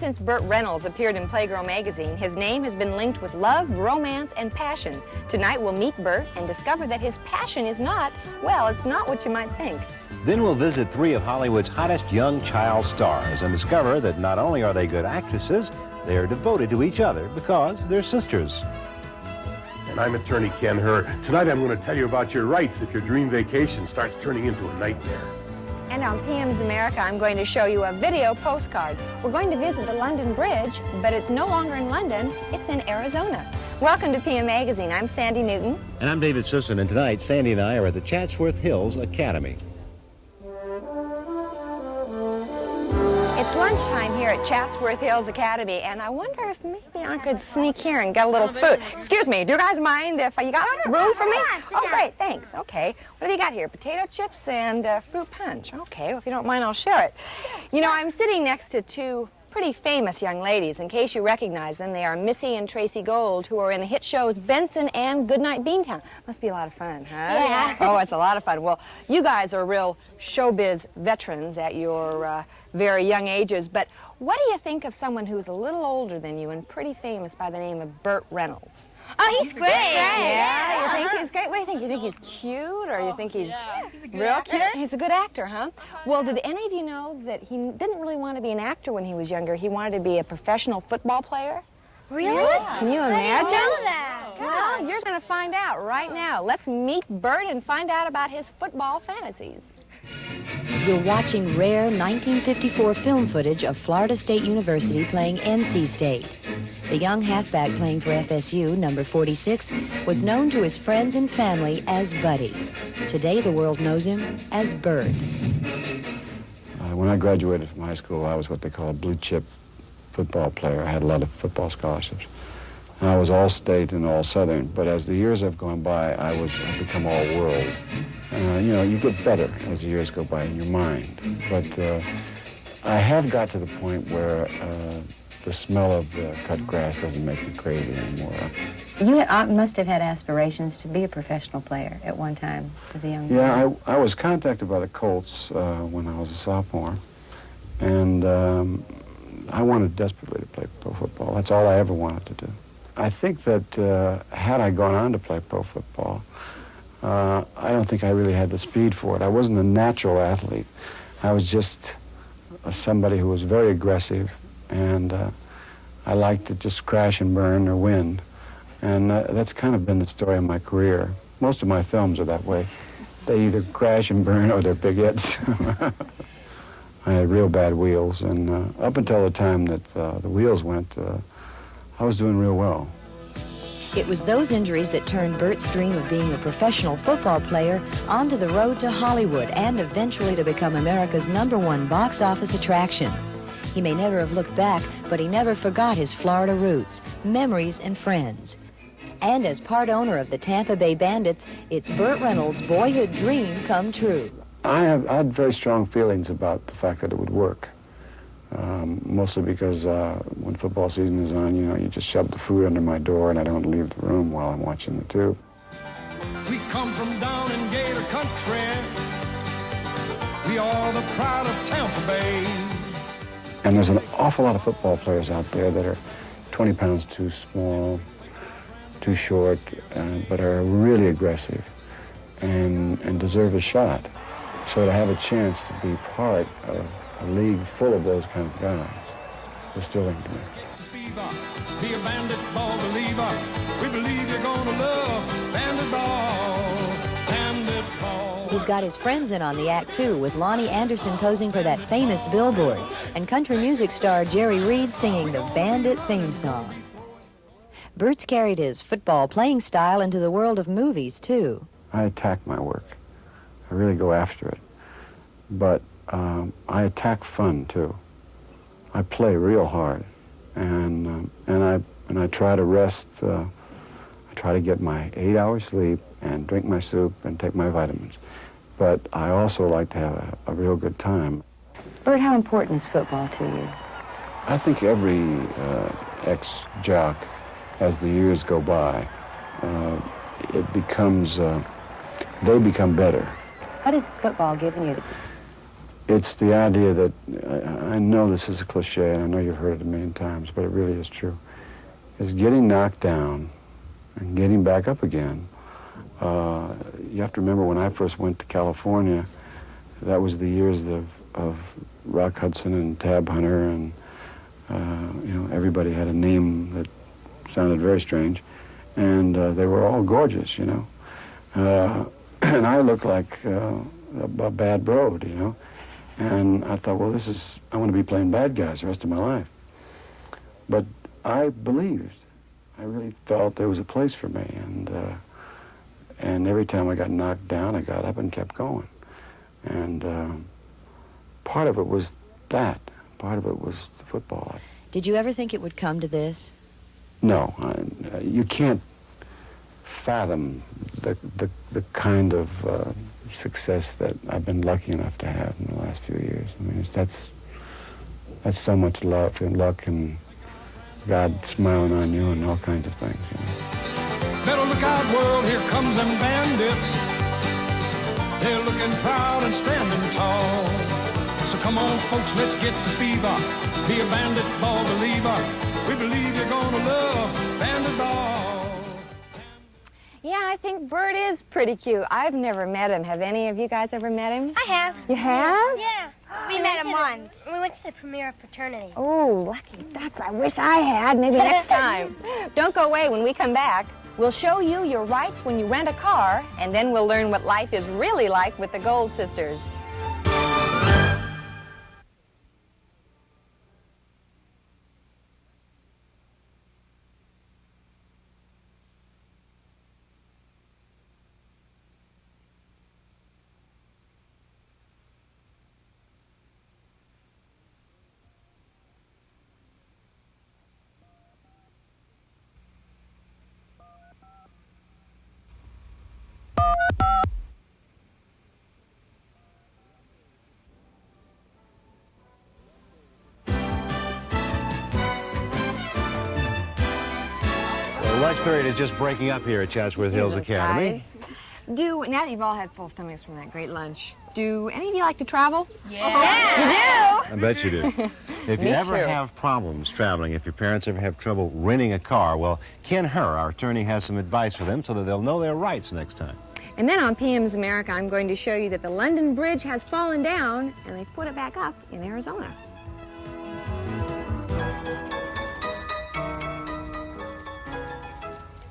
since Burt Reynolds appeared in Playgirl magazine, his name has been linked with love, romance, and passion. Tonight we'll meet Burt and discover that his passion is not, well, it's not what you might think. Then we'll visit three of Hollywood's hottest young child stars and discover that not only are they good actresses, they are devoted to each other because they're sisters. And I'm attorney Ken Hur. Tonight I'm going to tell you about your rights if your dream vacation starts turning into a nightmare. And on PM's America, I'm going to show you a video postcard. We're going to visit the London Bridge, but it's no longer in London, it's in Arizona. Welcome to PM Magazine. I'm Sandie Newton. And I'm David Sisson, and tonight Sandy and I are at the Chatsworth Hills Academy. It's lunchtime here at Chatsworth Hills Academy, and I wonder if maybe I could sneak here and get a little food. Excuse me, do you guys mind if you got room for me? Oh, great, thanks. Okay, what have you got here? Potato chips and fruit punch. Okay, well, if you don't mind, I'll share it. You know, I'm sitting next to two pretty famous young ladies. In case you recognize them, they are Missy and Tracey Gold, who are in the hit shows Benson and Goodnight Beantown. Must be a lot of fun, huh? Yeah. Oh, it's a lot of fun. Well, you guys are real showbiz veterans at your very young ages, but what do you think of someone who's a little older than you and pretty famous by the name of Burt Reynolds? Oh, he's great. Yeah, you think he's great? What do you think? You think he's cute, or you think he's real cute? He's a good actor, huh? Well, did any of you know that he didn't really want to be an actor when he was younger? He wanted to be a professional football player. Really? Yeah. Can you imagine? I didn't know that. Well, you're going to find out right now. Let's meet Burt and find out about his football fantasies. You're watching rare 1954 film footage of Florida State University playing NC State. The young halfback playing for FSU, number 46, was known to his friends and family as Buddy. Today, the world knows him as Burt. When I graduated from high school, I was what they call a blue chip football player. I had a lot of football scholarships. I was all state and all Southern, but as the years have gone by, I've become all world. You know, you get better as the years go by in your mind. But I have got to the point where the smell of cut grass doesn't make me crazy anymore. You must have had aspirations to be a professional player at one time as a young boy. Yeah, I was contacted by the Colts when I was a sophomore, and I wanted desperately to play pro football. That's all I ever wanted to do. I think that had I gone on to play pro football, I don't think I really had the speed for it. I wasn't a natural athlete. I was just somebody who was very aggressive, and I liked to just crash and burn or win. And that's kind of been the story of my career. Most of my films are that way. They either crash and burn or they're big hits. I had real bad wheels, and up until the time that the wheels went, I was doing real well. It was those injuries that turned Burt's dream of being a professional football player onto the road to Hollywood and eventually to become America's #1 box office attraction. He may never have looked back, but he never forgot his Florida roots, memories, and friends. And as part owner of the Tampa Bay Bandits, it's Burt Reynolds' boyhood dream come true. I had very strong feelings about the fact that it would work. Mostly because when football season is on, you know, you just shove the food under my door and I don't leave the room while I'm watching the tube. We come from down in Gator Country. We are the pride of Tampa Bay. And there's an awful lot of football players out there that are 20 pounds too small, too short, but are really aggressive and deserve a shot. So to have a chance to be part of a league full of those kind of guys was thrilling to me. Be a bandit ball believer. We believe you're gonna love bandit ball, bandit ball. He's got his friends in on the act, too, with Lonnie Anderson posing for that famous billboard and country music star Jerry Reed singing the Bandit theme song. Burt's carried his football playing style into the world of movies, too. I attack my work. I really go after it. But I attack fun, too. I play real hard, and I try to rest. I try to get my 8 hours sleep and drink my soup and take my vitamins. But I also like to have a real good time. Burt, how important is football to you? I think every ex-jock, as the years go by, it becomes, they become better. What has football given you? It's the idea that, I know this is a cliche, and I know you've heard it a million times, but it really is true, is getting knocked down and getting back up again. You have to remember when I first went to California, that was the years of Rock Hudson and Tab Hunter, and you know, everybody had a name that sounded very strange, and they were all gorgeous, you know. And I looked like a bad broad, you know. And I thought, well, I want to be playing bad guys the rest of my life. But I believed. I really felt there was a place for me, and every time I got knocked down, I got up and kept going. And part of it was that. Part of it was the football. Did you ever think it would come to this? No, you can't fathom the kind of success that I've been lucky enough to have in the last few years. I mean, that's so much love and luck and God smiling on you and all kinds of things, you know. Better look out, world, here comes them bandits. They're looking proud and standing tall. So come on, folks, let's get the fever. Be a bandit ball believer. We believe you're gonna love bandit ball. Yeah, I think Burt is pretty cute. I've never met him. Have any of you guys ever met him? I have. You have? Yeah. We met him once. We went to the premiere of Fraternity. Oh, lucky ducks. I wish I had. Maybe next time. Don't go away. When we come back, we'll show you your rights when you rent a car, and then we'll learn what life is really like with the Gold sisters. Lunch period is just breaking up here at Chatsworth Hills Academy. Now that you've all had full stomachs from that great lunch, do any of you like to travel? Yeah. You do? I bet you do. If you ever have problems traveling, if your parents ever have trouble renting a car, well, Ken Herr, our attorney, has some advice for them so that they'll know their rights next time. And then on PM's America, I'm going to show you that the London Bridge has fallen down, and they've put it back up in Arizona.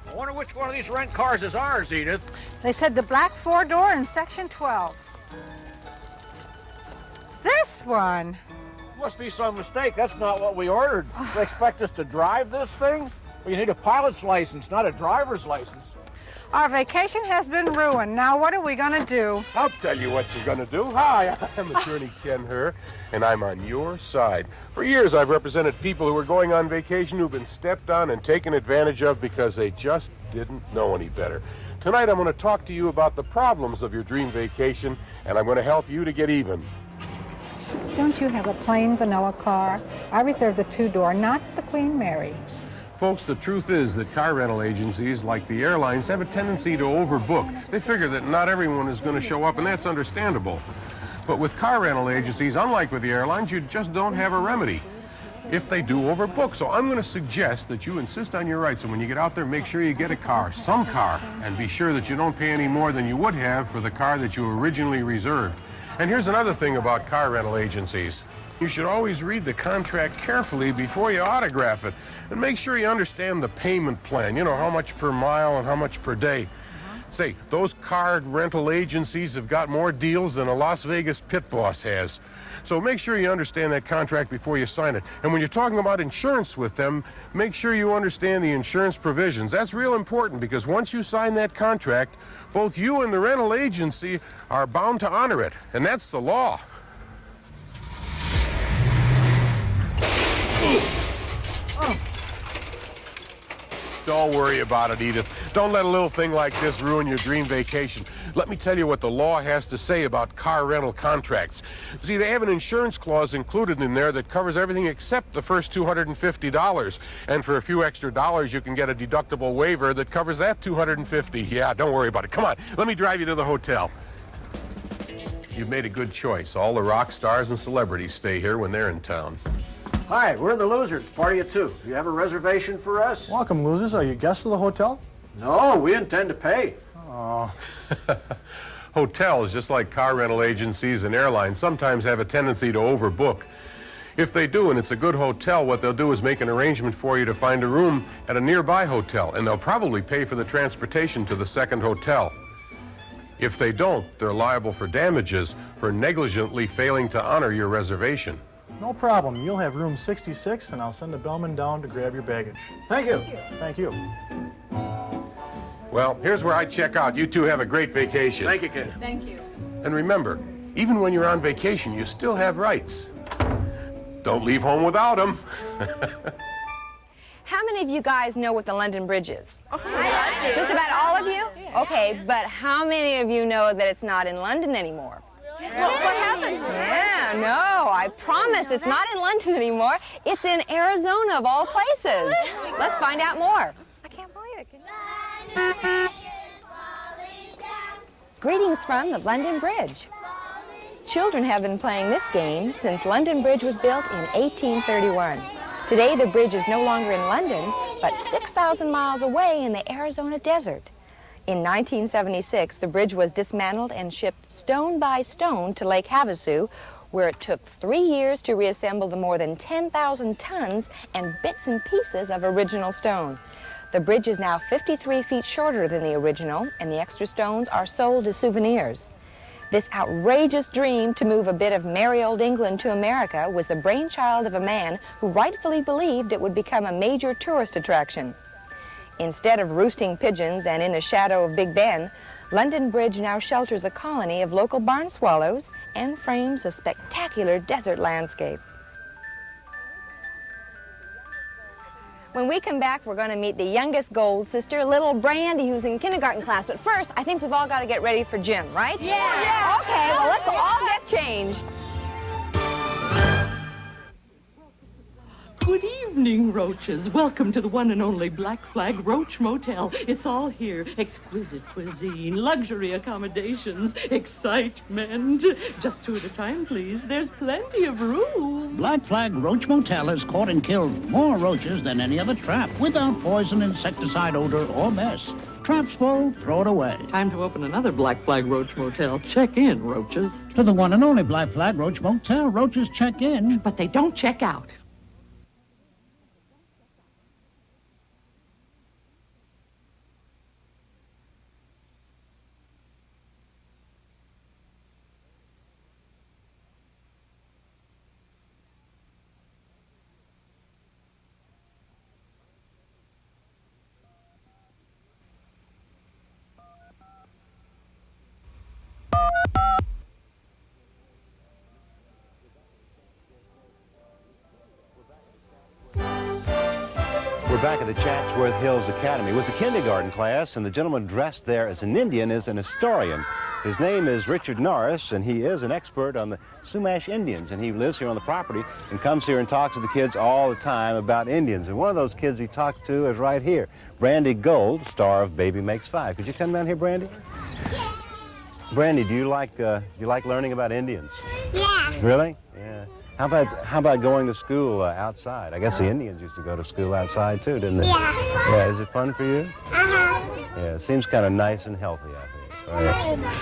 I wonder which one of these rent cars is ours, Edith. They said the black four-door in section 12. This one. Must be some mistake. That's not what we ordered. They expect us to drive this thing? Well, you need a pilot's license, not a driver's license. Our vacation has been ruined. Now what are we going to do? I'll tell you what you're going to do. Hi, I'm attorney Ken Herr, and I'm on your side. For years, I've represented people who were going on vacation who've been stepped on and taken advantage of because they just didn't know any better. Tonight, I'm going to talk to you about the problems of your dream vacation, and I'm going to help you to get even. Don't you have a plain vanilla car? I reserved a two-door, not the Queen Mary. Folks, the truth is that car rental agencies, like the airlines, have a tendency to overbook. They figure that not everyone is going to show up, and that's understandable. But with car rental agencies, unlike with the airlines, you just don't have a remedy if they do overbook. So I'm going to suggest that you insist on your rights, and when you get out there, make sure you get a car, some car, and be sure that you don't pay any more than you would have for the car that you originally reserved. And here's another thing about car rental agencies. You should always read the contract carefully before you autograph it, and make sure you understand the payment plan, you know, how much per mile and how much per day. Say, those car rental agencies have got more deals than a Las Vegas pit boss has. So make sure you understand that contract before you sign it. And when you're talking about insurance with them, make sure you understand the insurance provisions. That's real important, because once you sign that contract, both you and the rental agency are bound to honor it, and that's the law. Don't worry about it, Edith. Don't let a little thing like this ruin your dream vacation. Let me tell you what the law has to say about car rental contracts. See, they have an insurance clause included in there that covers everything except the first $250. And for a few extra dollars, you can get a deductible waiver that covers that $250. Yeah, don't worry about it. Come on, let me drive you to the hotel. You've made a good choice. All the rock stars and celebrities stay here when they're in town. Hi, we're the Losers, party of two. You have a reservation for us? Welcome, losers. Are you guests of the hotel? No, we intend to pay. Oh. Hotels, just like car rental agencies and airlines, sometimes have a tendency to overbook. If they do, and it's a good hotel, what they'll do is make an arrangement for you to find a room at a nearby hotel, and they'll probably pay for the transportation to the second hotel. If they don't, they're liable for damages for negligently failing to honor your reservation. No problem. You'll have room 66, and I'll send a bellman down to grab your baggage. Thank you. Thank you. Well, here's where I check out. You two have a great vacation. Thank you, kid. Thank you. And remember, even when you're on vacation, you still have rights. Don't leave home without them. How many of you guys know what the London Bridge is? Just about all of you? Okay, but how many of you know that it's not in London anymore? Well, what happened? Yeah, no, I promise it's not in London anymore. It's in Arizona, of all places. Let's find out more. I can't believe it. Greetings from the London Bridge. Children have been playing this game since London Bridge was built in 1831. Today, the bridge is no longer in London, but 6,000 miles away in the Arizona desert. In 1976, the bridge was dismantled and shipped stone by stone to Lake Havasu, where it took 3 years to reassemble the more than 10,000 tons and bits and pieces of original stone. The bridge is now 53 feet shorter than the original, and the extra stones are sold as souvenirs. This outrageous dream to move a bit of merry old England to America was the brainchild of a man who rightfully believed it would become a major tourist attraction. Instead of roosting pigeons and in the shadow of Big Ben, London Bridge now shelters a colony of local barn swallows and frames a spectacular desert landscape. When we come back, we're going to meet the youngest Gold sister, little Brandi, who's in kindergarten class. But first, I think we've all got to get ready for gym, right? Yeah. Okay, well, let's all get changed. Good evening, Roaches. Welcome to the one and only Black Flag Roach Motel. It's all here. Exquisite cuisine, luxury accommodations, excitement. Just 2 at a time, please. There's plenty of room. Black Flag Roach Motel has caught and killed more roaches than any other trap without poison, insecticide, odor, or mess. Traps full, throw it away. Time to open another Black Flag Roach Motel. Check in, Roaches. To the one and only Black Flag Roach Motel, roaches check in. But they don't check out. We're back at the Chatsworth Hills Academy with the kindergarten class, and the gentleman dressed there as an Indian is an historian. His name is Richard Norris, and he is an expert on the Sumash Indians, and he lives here on the property and comes here and talks to the kids all the time about Indians. And one of those kids he talks to is right here, Brandi Gold, star of Baby Makes Five. Could you come down here, Brandi? Yeah. Brandi, do you like learning about Indians? Yeah. Really? Yeah. How about going to school outside? I guess the Indians used to go to school outside too, didn't they? Yeah. Yeah. Is it fun for you? Uh-huh. Yeah. It seems kind of nice and healthy, I think. Right.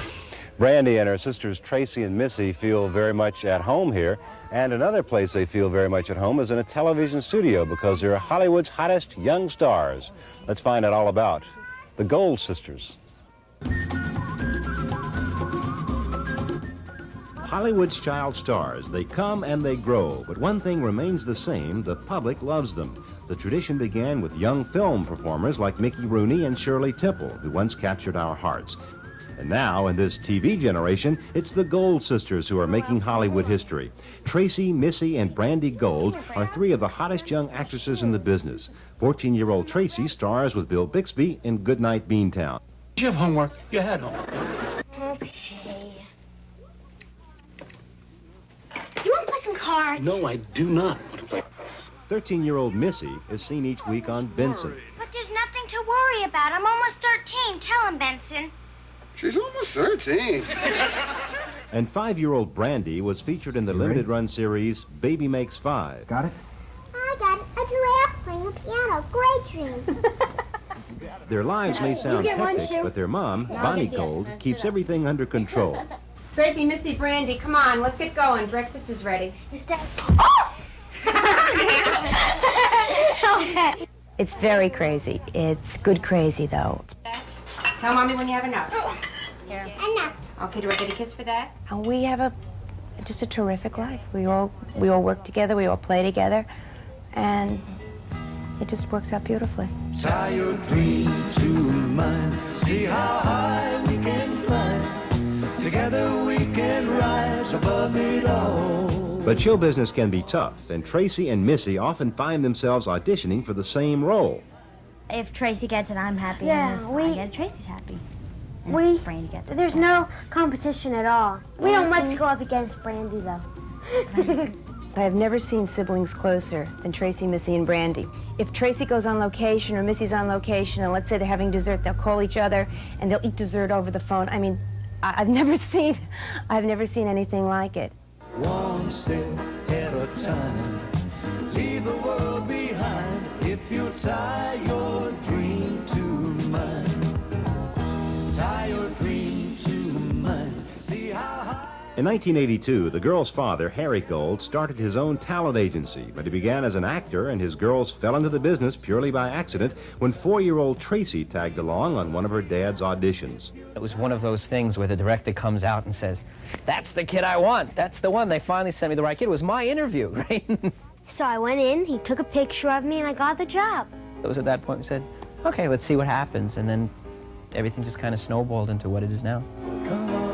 Brandi and her sisters Tracey and Missy feel very much at home here, and another place they feel very much at home is in a television studio because they're Hollywood's hottest young stars. Let's find out all about the Gold sisters. Hollywood's child stars, they come and they grow, but one thing remains the same, the public loves them. The tradition began with young film performers like Mickey Rooney and Shirley Temple, who once captured our hearts. And now, in this TV generation, it's the Gold sisters who are making Hollywood history. Tracey, Missy, and Brandi Gold are 3 of the hottest young actresses in the business. 14-year-old Tracey stars with Bill Bixby in Goodnight Beantown. You have homework. You had homework. Okay. You want to play some cards? No, I do not want to play. 13-year-old Missy is seen each week on Benson. But there's nothing to worry about. I'm almost 13. Tell him, Benson. She's almost 13. And 5-year-old Brandi was featured in the limited-run series Baby Makes 5. Got it? I got a giraffe playing the piano. Great dream. Their lives may sound hectic, but their mom, Bonnie Gold, keeps everything under control. Tracy, Missy, Brandi, come on, let's get going. Breakfast is ready. It's very crazy. It's good crazy, though. Tell Mommy when you have enough. Here. Enough. Okay, do I get a kiss for that? And we have just a terrific life. We all work together, we all play together, and it just works out beautifully. Tie your dream to mine. See how high we can climb. Together we can rise above it all. But show business can be tough, and Tracey and Missy often find themselves auditioning for the same role. If Tracey gets it, I'm happy. Yeah, and if I get it, Tracey's happy. And We, Brandi gets it. there's no competition at all. We don't much go up against Brandi, though. I have never seen siblings closer than Tracey, Missy, and Brandi. If Tracey goes on location or Missy's on location, and let's say they're having dessert, they'll call each other and they'll eat dessert over the phone. I mean, I've never seen anything like it. One step at a time. Leave the world behind if you tie your dream to mine. Tie your dream to mine. See how high. In 1982, the girl's father, Harry Gold, started his own talent agency, but he began as an actor, and his girls fell into the business purely by accident when 4-year-old Tracey tagged along on one of her dad's auditions. It was one of those things where the director comes out and says, "That's the kid I want. That's the one." They finally sent me the right kid. It was my interview, right? So I went in, he took a picture of me, and I got the job. It was at that point we said, okay, let's see what happens. And then everything just kind of snowballed into what it is now. Come on,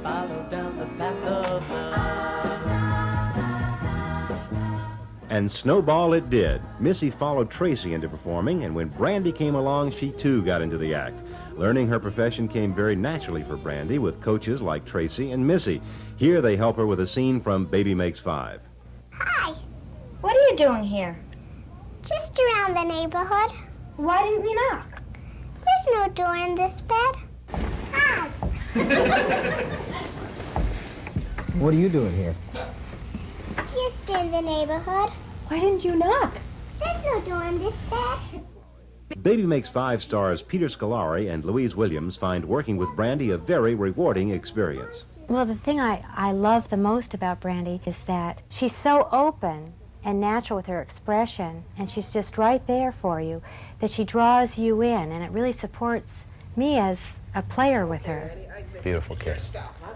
follow down the path of love. And snowball it did. Missy followed Tracey into performing, and when Brandi came along, she too got into the act. Learning her profession came very naturally for Brandi with coaches like Tracey and Missy. Here they help her with a scene from Baby Makes 5. Hi. What are you doing here? Just around the neighborhood. Why didn't you knock? There's no door in this bed. Hi. What are you doing here? Just in the neighborhood. Why didn't you knock? There's no door in this bed. Baby Makes 5 stars Peter Scolari and Louise Williams find working with Brandi a very rewarding experience. Well, the thing I love the most about Brandi is that she's so open and natural with her expression, and she's just right there for you, that she draws you in, and it really supports me as a player with her. Beautiful kid.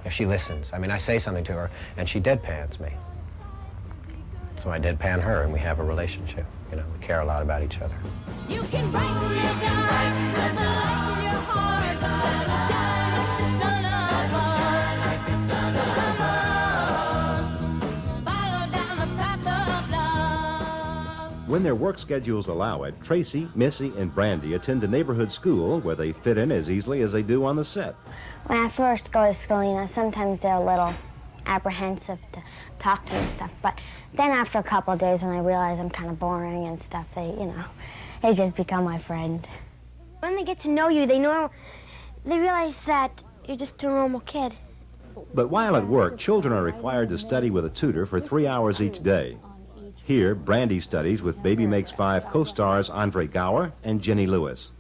If she listens, I mean, I say something to her, and she deadpans me. So I deadpan her, and we have a relationship. You know, we care a lot about each other. You can write the love in your heart, but shine like the sun above. Shine like the sun above. Follow down the path of love. When their work schedules allow it, Tracey, Missy, and Brandi attend a neighborhood school where they fit in as easily as they do on the set. When I first go to school, you know, sometimes they're a little apprehensive to talk to me and stuff, but then after a couple of days when they realize I'm kind of boring and stuff, they just become my friend. When they get to know you, they realize that you're just a normal kid. But while at work, children are required to study with a tutor for 3 hours each day. Here, Brandi studies with Baby Makes 5 co-stars Andre Gower and Jenny Lewis.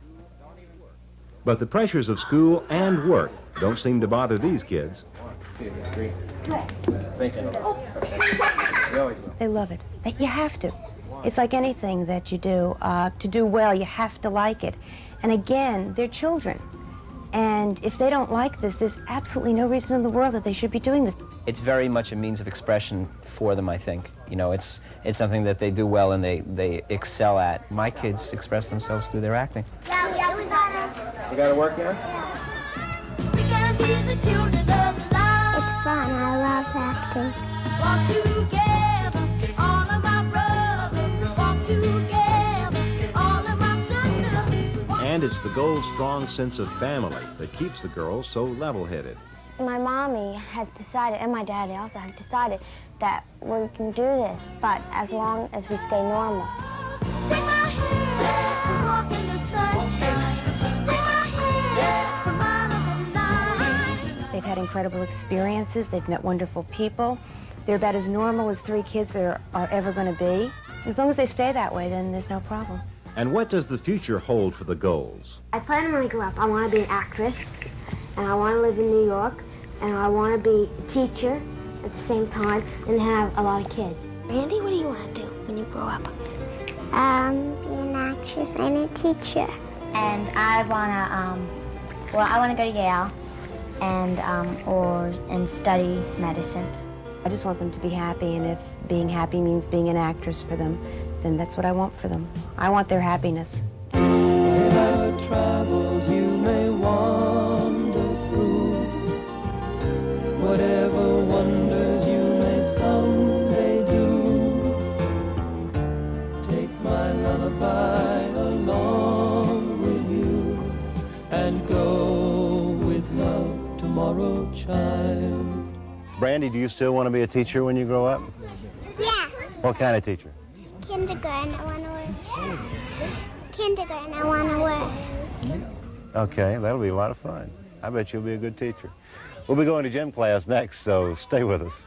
But the pressures of school and work don't seem to bother these kids. They love it. You have to. It's like anything that you do. To do well, you have to like it. And again, they're children. And if they don't like this, there's absolutely no reason in the world that they should be doing this. It's very much a means of expression for them, I think. You know, it's something that they do well and they excel at. My kids express themselves through their acting. You gotta work now? It's fun. I love acting. Walk together, all of my brothers. Walk together, all of my sisters. And it's the Gold's strong sense of family that keeps the girls so level-headed. My mommy has decided, and my daddy also have decided, that we can do this, but as long as we stay normal. Take my hand, walk in the sunshine. Take my hand, from out of the night. They've had incredible experiences. They've met wonderful people. They're about as normal as 3 kids are ever going to be. As long as they stay that way, then there's no problem. And what does the future hold for the Golds? I plan when I grow up, I want to be an actress, and I want to live in New York, and I want to be a teacher at the same time and have a lot of kids. Randy, what do you want to do when you grow up? Be an actress and a teacher. And I want to, I want to go to Yale and study medicine. I just want them to be happy, and if being happy means being an actress for them, then that's what I want for them. I want their happiness. Whatever troubles you may wander through, whatever wonders you may someday do, take my lullaby along with you, and go with love tomorrow, child. Brandi, do you still want to be a teacher when you grow up? Yeah. What kind of teacher? Kindergarten, I want to work. Kindergarten, I want to work. Okay, that'll be a lot of fun. I bet you'll be a good teacher. We'll be going to gym class next, so stay with us.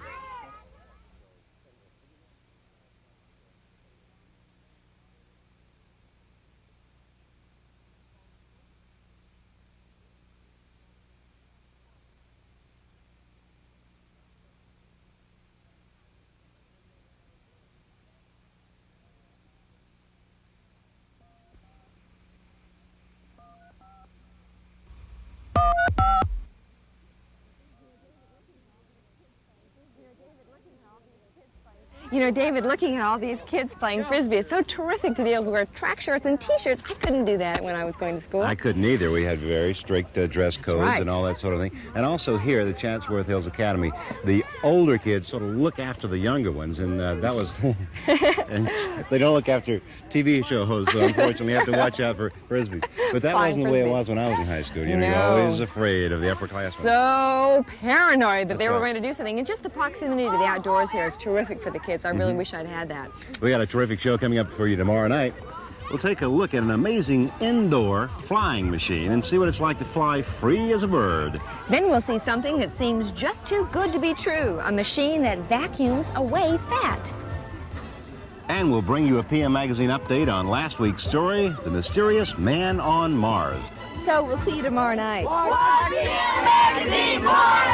You know, David, looking at all these kids playing Frisbee, it's so terrific to be able to wear track shorts and T-shirts. I couldn't do that when I was going to school. I couldn't either. We had very strict dress codes right. and all that sort of thing. And also here at the Chatsworth Hills Academy, the older kids sort of look after the younger ones, and that was... and they don't look after TV show hosts, so unfortunately you have to watch out for Frisbees. But that wasn't the way it was when I was in high school. You know, you're always afraid of the upperclassmen. So paranoid that they were going to do something. And just the proximity to the outdoors here is terrific for the kids. I really wish I'd had that. We got a terrific show coming up for you tomorrow night. We'll take a look at an amazing indoor flying machine and see what it's like to fly free as a bird. Then we'll see something that seems just too good to be true, a machine that vacuums away fat. And we'll bring you a PM Magazine update on last week's story, The Mysterious Man on Mars. So we'll see you tomorrow night. PM Magazine tomorrow!